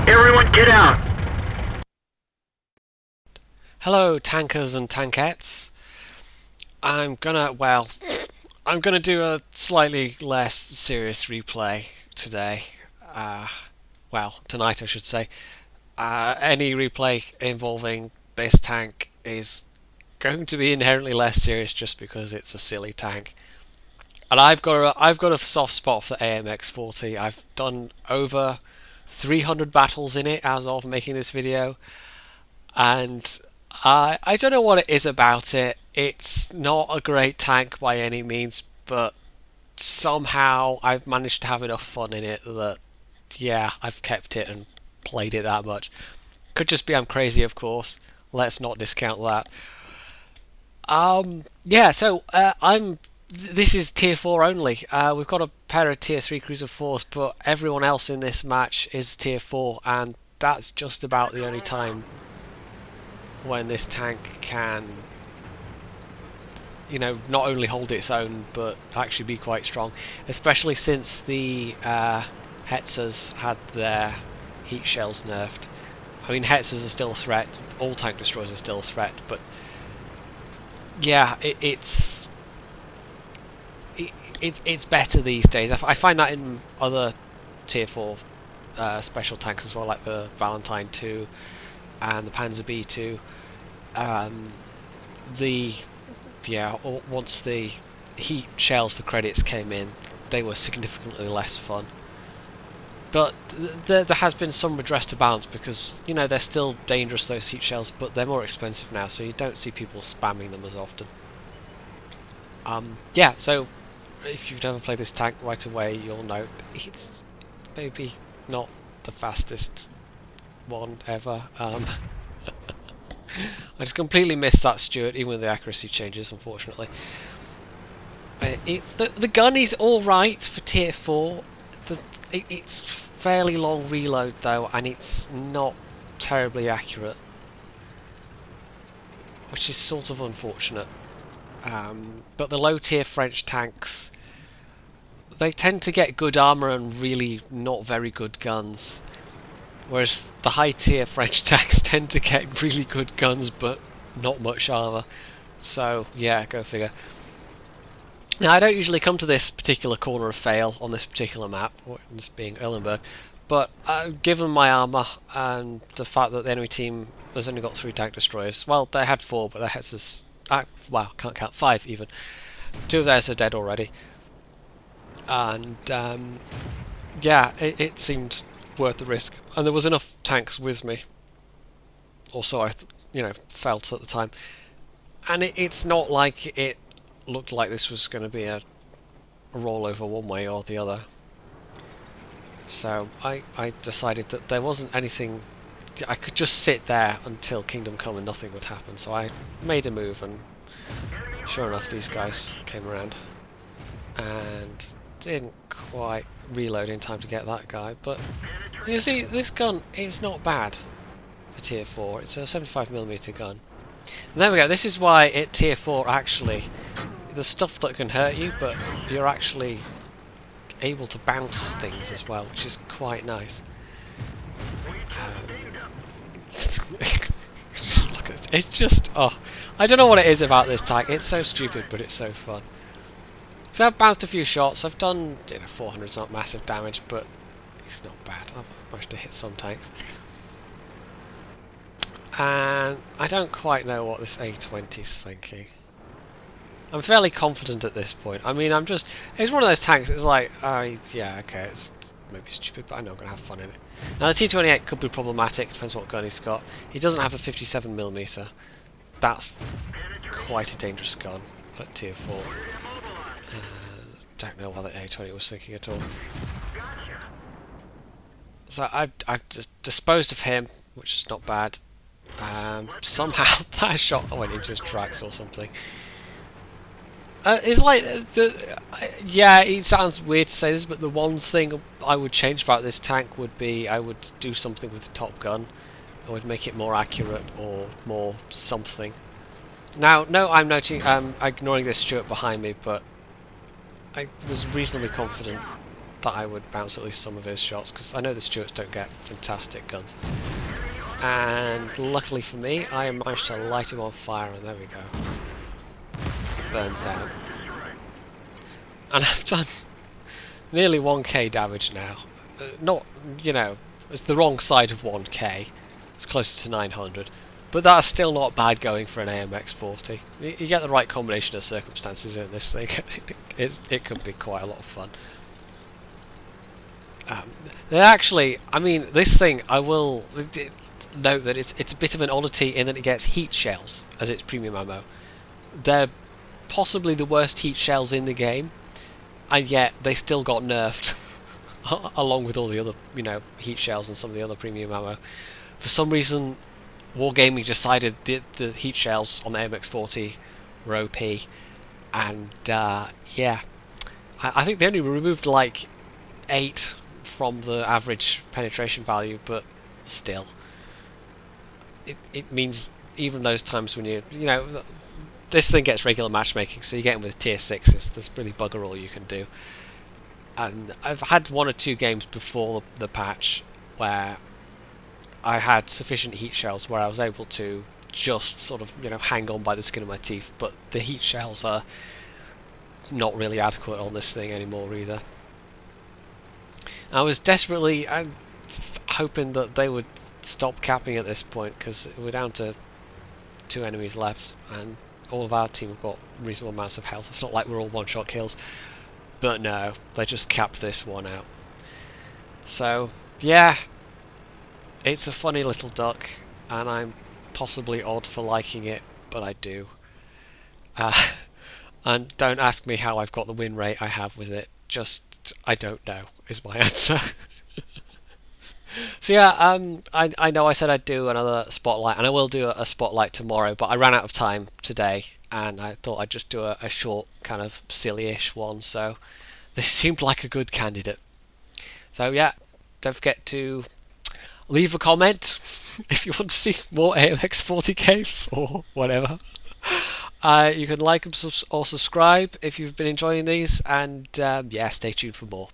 Everyone get out! Hello, tankers and tankettes. I'm gonna do a slightly less serious replay today. Uh, tonight I should say. Any replay involving this tank is going to be inherently less serious just because it's a silly tank. And I've got a soft spot for the AMX 40. I've done over 300 battles in it as of making this video, and I don't know what it is about it. It's not a great tank by any means, but somehow I've managed to have enough fun in it that yeah, I've kept it and played it that much. Could just be I'm crazy, of course. Let's not discount that. Yeah, so I'm. This is tier 4 only. We've got a pair of tier 3 cruiser 4s, but everyone else in this match is tier 4, and that's just about the only time when this tank can, not only hold its own but actually be quite strong, especially since the Hetzers had their heat shells nerfed. I mean, Hetzers are still a threat, all tank destroyers are still a threat, but yeah, it's better these days. I find that in other tier 4 special tanks as well, like the Valentine 2 and the Panzer B2. Once the heat shells for credits came in, they were significantly less fun. But there has been some redress to balance because, they're still dangerous, those heat shells, but they're more expensive now, so you don't see people spamming them as often. So if you've never played this tank right away, you'll know it's maybe not the fastest one ever. I just completely missed that Stuart, even with the accuracy changes, unfortunately. It's the gun is alright for tier 4. It's fairly long reload though, and it's not terribly accurate, which is sort of unfortunate. But the low tier French tanks, they tend to get good armour and really not very good guns. Whereas the high tier French tanks tend to get really good guns but not much armour. So yeah, go figure. Now I don't usually come to this particular corner of fail on this particular map, this being Erlenberg, but given my armour and the fact that the enemy team has only got 3 tank destroyers, well they had 4 but their heads can't count, 5 even. 2 of theirs are dead already. And it seemed worth the risk, and there was enough tanks with me, or so I felt at the time, and it's not like it looked like this was going to be a rollover one way or the other. So I decided that there wasn't anything, I could just sit there until Kingdom Come and nothing would happen, so I made a move, and sure enough these guys came around and didn't quite reload in time to get that guy, but you see, this gun is not bad for tier 4. It's a 75mm gun. And there we go, this is why at tier 4 actually, there's stuff that can hurt you, but you're actually able to bounce things as well, which is quite nice. Just look at it. It's just, I don't know what it is about this tank, it's so stupid but it's so fun. So I've bounced a few shots, I've done 400's not massive damage, but it's not bad. I've managed to hit some tanks. And I don't quite know what this A20's thinking. I'm fairly confident at this point. I mean, it's one of those tanks, it's like, yeah, okay, it's maybe stupid, but I know I'm going to have fun in it. Now the T28 could be problematic, depends what gun he's got. He doesn't have a 57mm. That's quite a dangerous gun at tier 4. Don't know what the A20 was thinking at all. So I've just disposed of him, which is not bad. Somehow that shot went into his tracks or something. It's like yeah, it sounds weird to say this, but the one thing I would change about this tank would be I would do something with the top gun. I would make it more accurate or more something. Now, no, I'm ignoring this Stuart behind me, but I was reasonably confident that I would bounce at least some of his shots, because I know the Stuarts don't get fantastic guns. And luckily for me, I managed to light him on fire, and there we go. Burns out. And I've done nearly 1k damage now. Not, you know, it's the wrong side of 1k. It's closer to 900. But that's still not bad going for an AMX 40. You get the right combination of circumstances in this thing. It can be quite a lot of fun. Actually, I mean, this thing, I will note that it's a bit of an oddity in that it gets heat shells as its premium ammo. They're possibly the worst heat shells in the game, and yet they still got nerfed along with all the other, you know, heat shells and some of the other premium ammo. For some reason, Wargaming decided the heat shells on the AMX-40 were OP, and yeah, I think they only removed like 8 from the average penetration value, but still, it means even those times when you know, this thing gets regular matchmaking, so you get in with tier 6s, there's really bugger all you can do. And I've had 1 or 2 games before the patch where I had sufficient heat shells where I was able to just sort of, you know, hang on by the skin of my teeth, but the heat shells are not really adequate on this thing anymore either. I was desperately hoping that they would stop capping at this point, because we're down to 2 enemies left and all of our team have got reasonable amounts of health. It's not like we're all one-shot kills, but no, they just capped this one out. So yeah, it's a funny little duck, and I'm possibly odd for liking it, but I do. And don't ask me how I've got the win rate I have with it, just I don't know is my answer. So yeah, I know I said I'd do another spotlight, and I will do a spotlight tomorrow, but I ran out of time today, and I thought I'd just do a short, kind of silly-ish one, so this seemed like a good candidate. So yeah, don't forget to leave a comment if you want to see more AMX 40 games or whatever. You can like or subscribe if you've been enjoying these, and yeah, stay tuned for more.